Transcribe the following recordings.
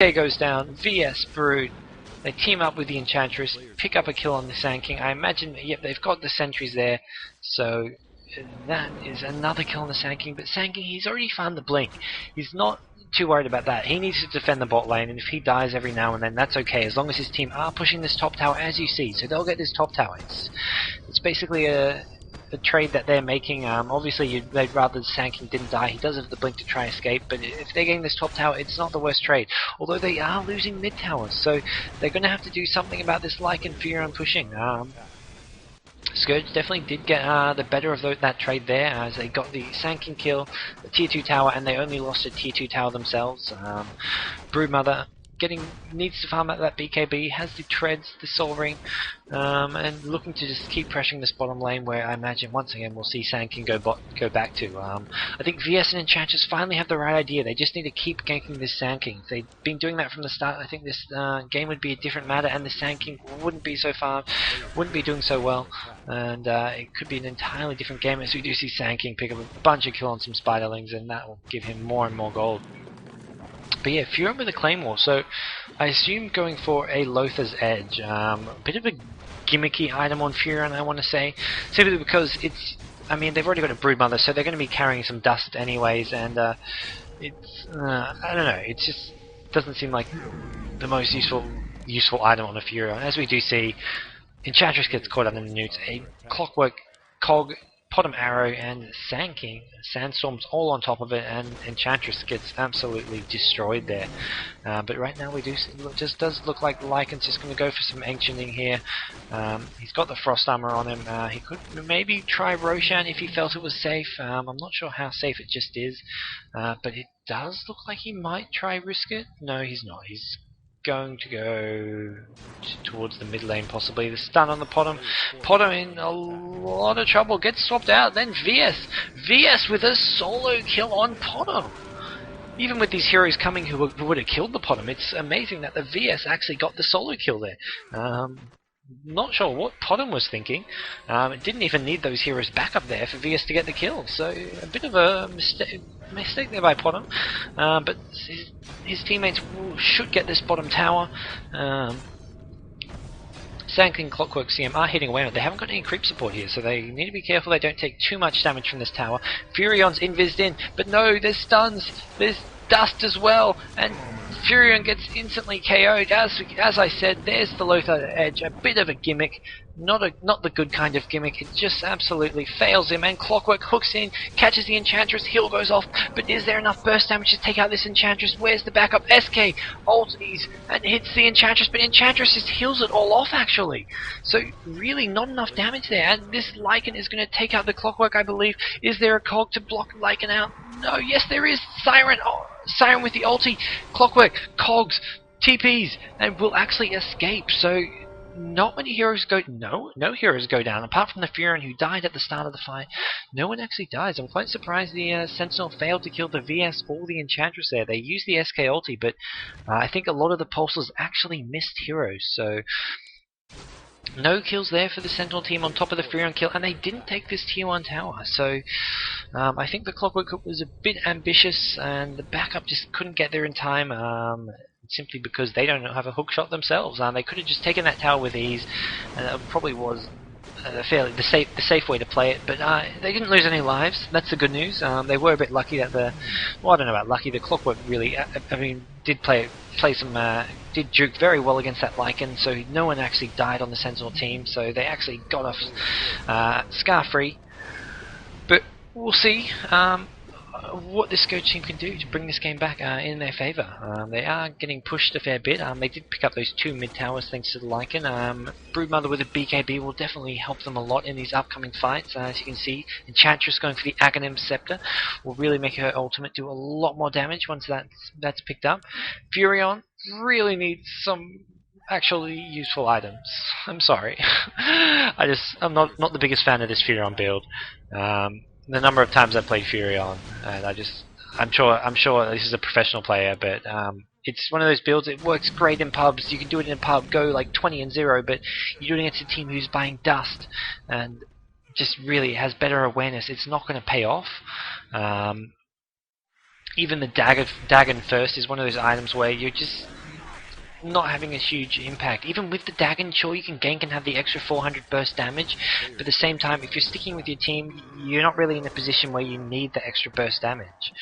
K goes down, VS Brood. They team up with the Enchantress, pick up a kill on the Sand King. I imagine, yep, they've got the sentries there, so that is another kill on the Sand King. But Sand King, he's already found the blink. He's not too worried about that. He needs to defend the bot lane, and if he dies every now and then, that's okay, as long as his team are pushing this top tower, as you see. So they'll get this top tower. It's basically a trade that they're making. Obviously, they'd rather Sand King didn't die. He does have the blink to try escape, but if they're getting this top tower, it's not the worst trade. Although they are losing mid towers, so they're going to have to do something about this Lycan Furion pushing. Scourge definitely did get the better of that trade there, as they got the Sand King kill, the tier 2 tower, and they only lost a tier 2 tower themselves. Broodmother needs to farm out that BKB, has the treads, the Soul Ring, and looking to just keep pressuring this bottom lane, where I imagine once again we'll see Sand King go back to. I think VS and Enchantress finally have the right idea. They just need to keep ganking this Sand King. If they'd been doing that from the start, I think this game would be a different matter, and the Sand King wouldn't be so far, wouldn't be doing so well, and it could be an entirely different game, as we do see Sand King pick up a bunch of kill on some Spiderlings, and that will give him more and more gold. But yeah, Furion with a Claymore, so I assume going for a Lothar's Edge. A bit of a gimmicky item on Furion, I want to say, simply because I mean, they've already got a Broodmother, so they're going to be carrying some dust anyways, and I don't know, it just doesn't seem like the most useful item on a Furion. As we do see, Enchantress gets caught up in the newts, a Clockwork, Cog, Potom Arrow, and Sand King. Sandstorm's all on top of it, and Enchantress gets absolutely destroyed there. But right now it just does look like Lycan's just going to go for some Ancienting here. He's got the Frost Armor on him. He could maybe try Roshan if he felt it was safe. I'm not sure how safe it just is, but it does look like he might try risk it. No, he's not. He's going to go towards the mid lane possibly. The stun on the Potom. Potom in a lot of trouble, gets swapped out, then VS with a solo kill on Potom. Even with these heroes coming who would have killed the Potom, it's amazing that the VS actually got the solo kill there. Not sure what Potom was thinking. It didn't even need those heroes back up there for VS to get the kill, so a bit of a mistake there by Potom. But his teammates should get this bottom tower. Sand King, Clockwork, CM are hitting away on it. They haven't got any creep support here, so they need to be careful they don't take too much damage from this tower. Furion's invised in, but no, there's stuns, there's dust as well, and Furion gets instantly KO'd. As I said, there's the Lothar Edge, a bit of a gimmick, not the good kind of gimmick. It just absolutely fails him, and Clockwork hooks in, catches the Enchantress, heal goes off, but is there enough burst damage to take out this Enchantress? Where's the backup? SK ulties and hits the Enchantress, but Enchantress just heals it all off actually. So really not enough damage there, and this Lycan is going to take out the Clockwork, I believe. Is there a cog to block Lycan out? No, yes there is. Siren, Siren with the ulti, Clockwork, cogs, TPs, and will actually escape. So not many heroes go. No heroes go down apart from the Furion who died at the start of the fight. No one actually dies. I'm quite surprised the Sentinel failed to kill the VS or the Enchantress there. They used the SK ulti, but I think a lot of the pulses actually missed heroes. So no kills there for the Sentinel team on top of the Furion kill, and they didn't take this tier 1 tower. So I think the Clockwork was a bit ambitious, and the backup just couldn't get there in time. Simply because they don't have a hook shot themselves. They could have just taken that tower with ease, and that probably was fairly the safe way to play it. But they didn't lose any lives. That's the good news. They were a bit lucky that I don't know about lucky. The Clockwork really, did did juke very well against that Lycan, so no one actually died on the Sentinel team. So they actually got off scar free. But we'll see what this Scourge team can do to bring this game back in their favour. They are getting pushed a fair bit. They did pick up those 2 mid towers thanks to the Lycan. Broodmother with a BKB will definitely help them a lot in these upcoming fights. As you can see, Enchantress going for the Aghanim Scepter will really make her ultimate do a lot more damage once that's picked up. Furion really needs some actually useful items. I'm sorry. I'm not the biggest fan of this Furion build. The number of times I played Furion, and I'm sure this is a professional player, but it's one of those builds. It works great in pubs. You can do it in a pub, go like 20-0, but you're doing it against a team who's buying dust, and just really has better awareness. It's not going to pay off. even the Dagon first is one of those items where you're just not having a huge impact. Even with the Dagon, sure, you can gank and have the extra 400 burst damage, but at the same time, if you're sticking with your team, you're not really in a position where you need the extra burst damage.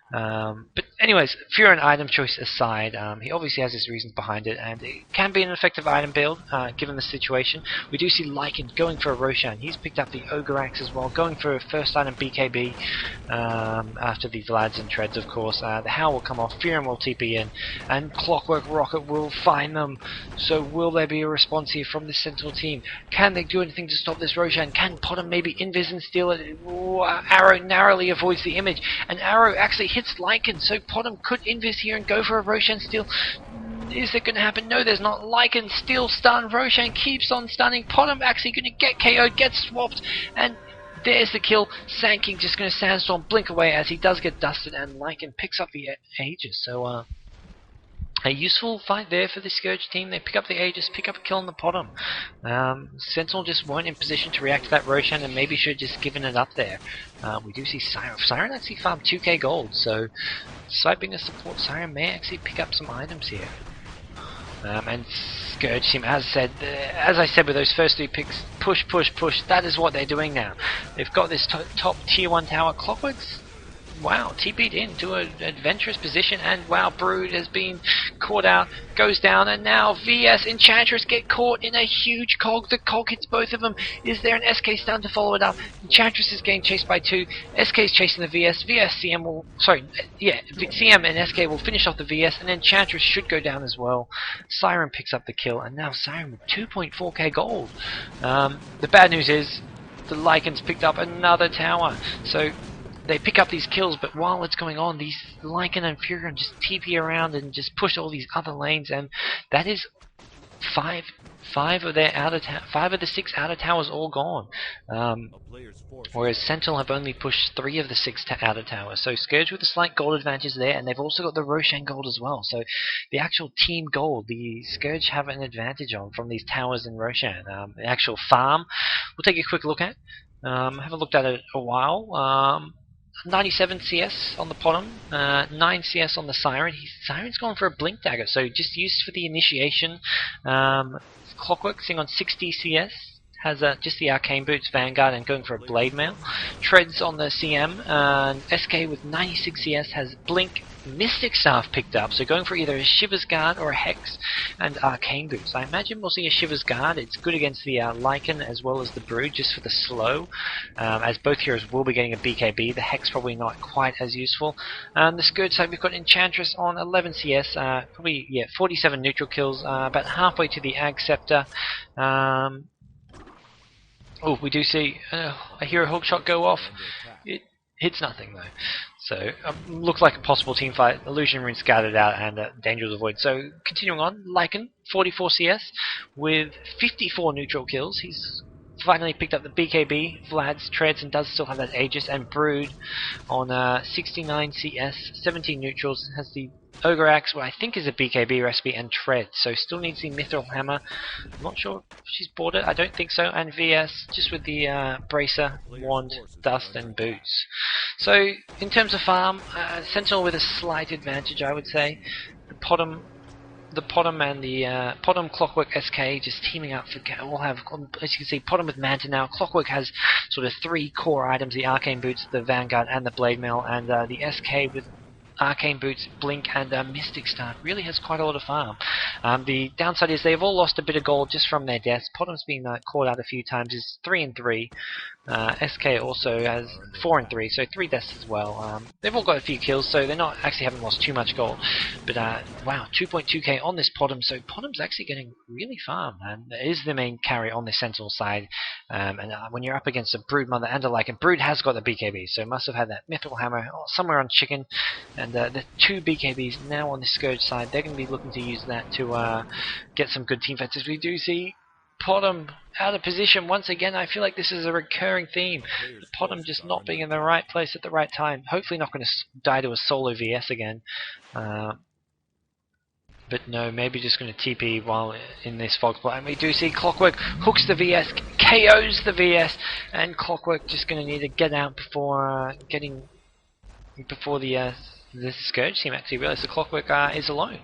But anyways, Furin item choice aside, he obviously has his reasons behind it, and it can be an effective item build, given the situation. We do see Lycan going for a Roshan. He's picked up the Ogre Axe as well, going for a first item BKB, after the Vlads and Treads, of course. The Howl will come off, Furin will TP in, and Clockwork Rocket will find them. So will there be a response here from the Sentinel team? Can they do anything to stop this Roshan? Can Potom maybe invis and steal it? Ooh, Arrow narrowly avoids the image, and Arrow actually hits Lycan, so Potom could invis here and go for a Roshan steal. Is it going to happen? No, there's not. Lycan still stunned. Roshan keeps on stunning. Potom actually going to get KO'd, gets swapped, and there's the kill. Sanking just going to Sandstorm blink away as he does get dusted, and Lycan picks up the Aegis. So, a useful fight there for the Scourge team. They pick up the Aegis, pick up a kill on the Potom. Sentinel just weren't in position to react to that Roshan and maybe should have just given it up there. We do see Siren. Siren actually farmed 2k gold, so despite being a support, Siren may actually pick up some items here. And Scourge team, as I said with those first 3 picks, push, push, push. That is what they're doing now. They've got this top tier 1 tower. Clockwork's TP'd into an adventurous position, and Brood has been caught out, goes down, and now VS Enchantress get caught in a huge cog. The cog hits both of them. Is there an SK stun to follow it up? Enchantress is getting chased by 2. SK is chasing the VS. CM and SK will finish off the VS, and Enchantress should go down as well. Siren picks up the kill, and now Siren with 2.4k gold. The bad news is the Lycan's picked up another tower, so they pick up these kills, but while it's going on, these Lycan and Furin just TP around and just push all these other lanes, and that is five of the 6 outer towers all gone. Whereas Sentinel have only pushed 3 of the 6 outer towers. So Scourge with a slight gold advantage there, and they've also got the Roshan gold as well. So the actual team gold, the Scourge have an advantage on from these towers in Roshan. The actual farm, we'll take a quick look at. Haven't looked at it a while. 97 CS on the Potom, 9 CS on the Siren. Siren's gone for a Blink Dagger, so just used for the initiation. Clockwork sitting on 60 CS, has just the Arcane Boots, Vanguard, and going for a Blade Mail. Treads on the CM, SK with 96 CS has Blink, Mystic Staff picked up, so going for either a Shiver's Guard or a Hex, and Arcane Boots. I imagine we'll see a Shiver's Guard. It's good against the Lycan as well as the Brood, just for the slow, as both heroes will be getting a BKB. The Hex probably not quite as useful. The Scourge side, we've got Enchantress on 11 CS, probably 47 neutral kills, about halfway to the Ag Scepter. Oh, we do see a hero hookshot go off. It hits nothing though. So, looks like a possible team fight. Illusion Rune scattered out and Dangerous Avoid. So, continuing on, Lycan, 44 CS with 54 neutral kills. He's finally picked up the BKB, Vlad's, Treads, and does still have that Aegis. And Brood on 69 CS, 17 neutrals, has the Ogre Axe, what I think is a BKB recipe, and Tread. So still needs the Mithril Hammer. I'm not sure if she's bought it, I don't think so. And VS, just with the Bracer, Wand, Dust, and Boots. So, in terms of farm, Sentinel with a slight advantage, I would say. The Potom and the Potom, Clockwork, SK just teaming up for all have, as you can see, Potom with Manta now. Clockwork has sort of 3 core items: the Arcane Boots, the Vanguard, and the Blade Mail, and the SK with Arcane Boots, Blink, and Mystic Staff really has quite a lot of farm. The downside is they've all lost a bit of gold just from their deaths. Potom's been caught out a few times, is 3-3. SK also has 4-3, so 3 deaths as well. They've all got a few kills, so they're not actually haven't lost too much gold. But wow, 2.2k on this Potom, so Potom's actually getting really farm, and it is the main carry on the Sentinel side. And when you're up against a Brood Mother and a Lycan, Brood has got the BKB, so must have had that Mithril Hammer somewhere on Chicken, and the 2 BKBs now on the Scourge side. They're going to be looking to use that to get some good team fights. As we do see Potom out of position once again. I feel like this is a recurring theme. The Potom just not being in the right place at the right time. Hopefully not going to die to a solo VS again. But no, maybe just going to TP while in this fog spot. And we do see Clockwork hooks the VS, KOs the VS, and Clockwork just going to need to get out before the the Scourge team actually realize the Clockwork is alone.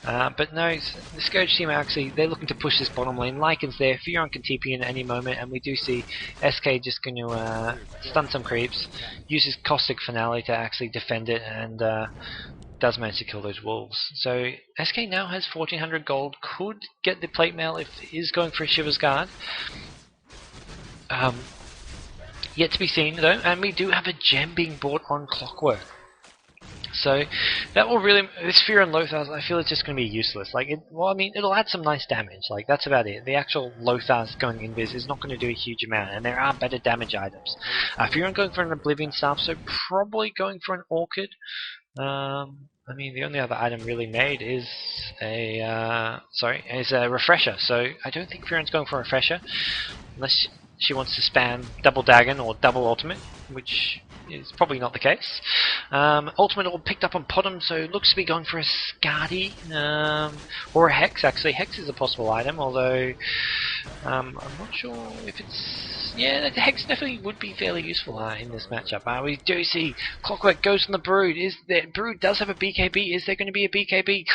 But no, the Scourge team actually, they're looking to push this bottom lane. Lycan's there, Furon can TP in at any moment, and we do see SK just going to stun some creeps, uses Caustic Finale to actually defend it, and does manage to kill those wolves. So SK now has 1400 gold, could get the plate mail if he is going for a Shiver's Guard. Yet to be seen though, and we do have a gem being bought on Clockwork. So that will really, this Fear and Lothars, I feel it's just going to be useless. Like, well, I mean, it'll add some nice damage. Like, that's about it. The actual Lothars going invis is not going to do a huge amount, and there are better damage items. Fear and going for an Oblivion Staff, so probably going for an Orchid. I mean, the only other item really made is a Refresher. So I don't think Fearon's going for a Refresher, unless she wants to spam double Dagon or double Ultimate, which is probably not the case. Ultimate all picked up on Potom, so looks to be going for a Skadi or a Hex. Actually, Hex is a possible item, although I'm not sure if it's... Yeah, the Hex definitely would be fairly useful in this matchup. We do see Clockwork goes on the Brood. Brood does have a BKB. Is there going to be a BKB?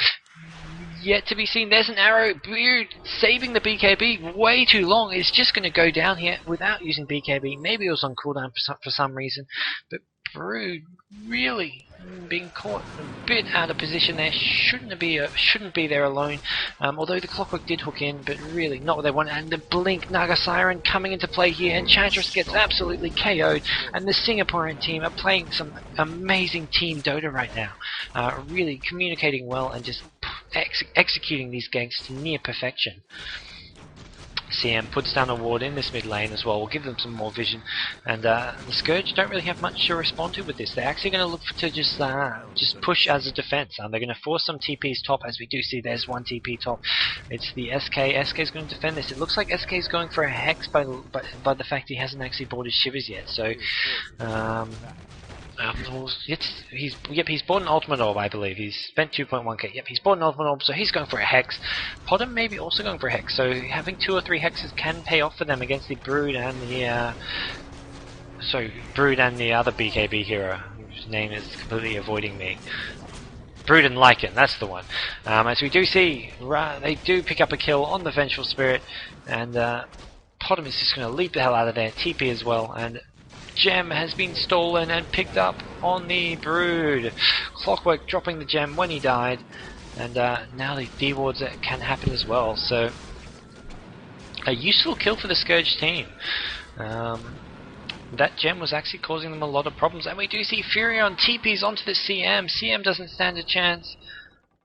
Yet to be seen. There's an arrow. Brood saving the BKB way too long. It's just going to go down here without using BKB. Maybe it was on cooldown for some reason, but Brood really being caught a bit out of position there. Shouldn't be there alone. Although the Clockwork did hook in, but really not what they want. And the Blink Naga Siren coming into play here. Enchantress gets absolutely KO'd. And the Singaporean team are playing some amazing Team Dota right now. Really communicating well and just executing these ganks to near perfection. CM puts down a ward in this mid lane as well. We'll give them some more vision, and the Scourge don't really have much to respond to with this. They're actually going to look to just push as a defense. They're going to force some TPs top, as we do see there's one TP top. It's the SK. SK is going to defend this. It looks like SK is going for a Hex by the fact he hasn't actually bought his Shivers yet. So he's bought an Ultimate Orb, I believe. He's spent 2.1k. Yep, he's bought an Ultimate Orb, so he's going for a Hex. Potom maybe also going for a Hex, so having 2 or 3 Hexes can pay off for them against the Brood and the Brood and the other BKB hero, whose name is completely avoiding me. Brood and Lycan, that's the one. As we do see, they do pick up a kill on the Vengeful Spirit, and Potom is just going to leap the hell out of there, TP as well, and gem has been stolen and picked up on the Brood. Clockwork dropping the gem when he died, and now the D-wards can happen as well. So a useful kill for the Scourge team. That gem was actually causing them a lot of problems, and we do see Furion TPs onto the CM. CM doesn't stand a chance.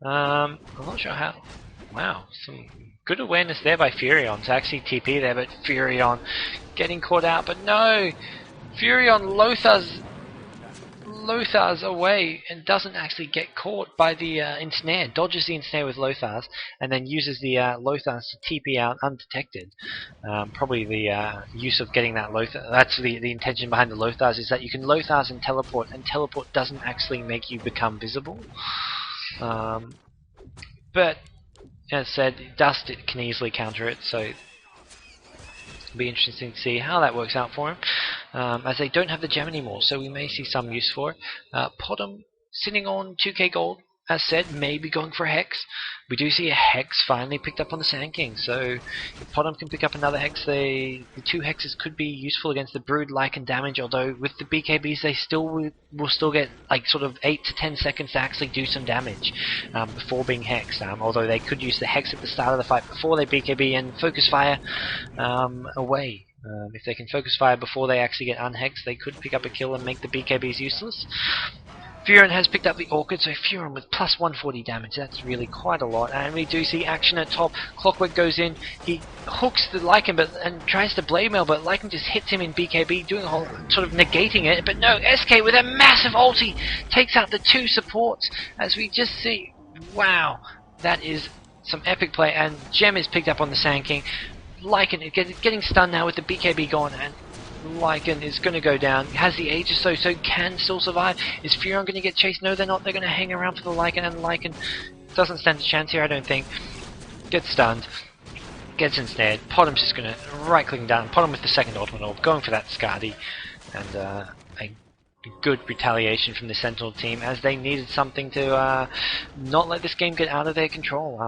I'm not sure how. Wow, some good awareness there by Furion to actually TP there, but Furion getting caught out. But no! Furion Lothars away and doesn't actually get caught by the ensnare. Dodges the ensnare with Lothars and then uses the Lothars to TP out undetected. Probably the use of getting that Lothar. That's the intention behind the Lothars, is that you can Lothars and teleport doesn't actually make you become visible. But as said, Dust can easily counter it, so it'll be interesting to see how that works out for him. As they don't have the gem anymore, so we may see some use for it. Potom sitting on 2k gold, as said, maybe going for a Hex. We do see a Hex finally picked up on the Sand King, so if Potom can pick up another Hex, the 2 Hexes could be useful against the Brood Lycan damage, although with the BKBs they will still get like sort of 8 to 10 seconds to actually do some damage before being Hexed, although they could use the Hex at the start of the fight before they BKB and focus fire away. If they can focus fire before they actually get unhexed, they could pick up a kill and make the BKBs useless. Furon has picked up the Orchid, so Furon with plus 140 damage, that's really quite a lot. And we do see action at top. Clockwork goes in, he hooks the Lycan and tries to blade mail, but Lycan just hits him in BKB, doing a whole sort of negating it. But no, SK with a massive ulti takes out the 2 supports, as we just see. Wow, that is some epic play, and gem is picked up on the Sand King. Lycan is getting stunned now with the BKB gone, and Lycan is going to go down. Has the Aegis, so can still survive. Is Furon going to get chased? No, they're not. They're going to hang around for the Lycan, and Lycan doesn't stand a chance here, I don't think. Gets stunned. Gets ensnared. Potom's just going to right-clicking down. Potom with the second Ultimate Orb, going for that Skadi. And good retaliation from the Sentinel team, as they needed something to not let this game get out of their control.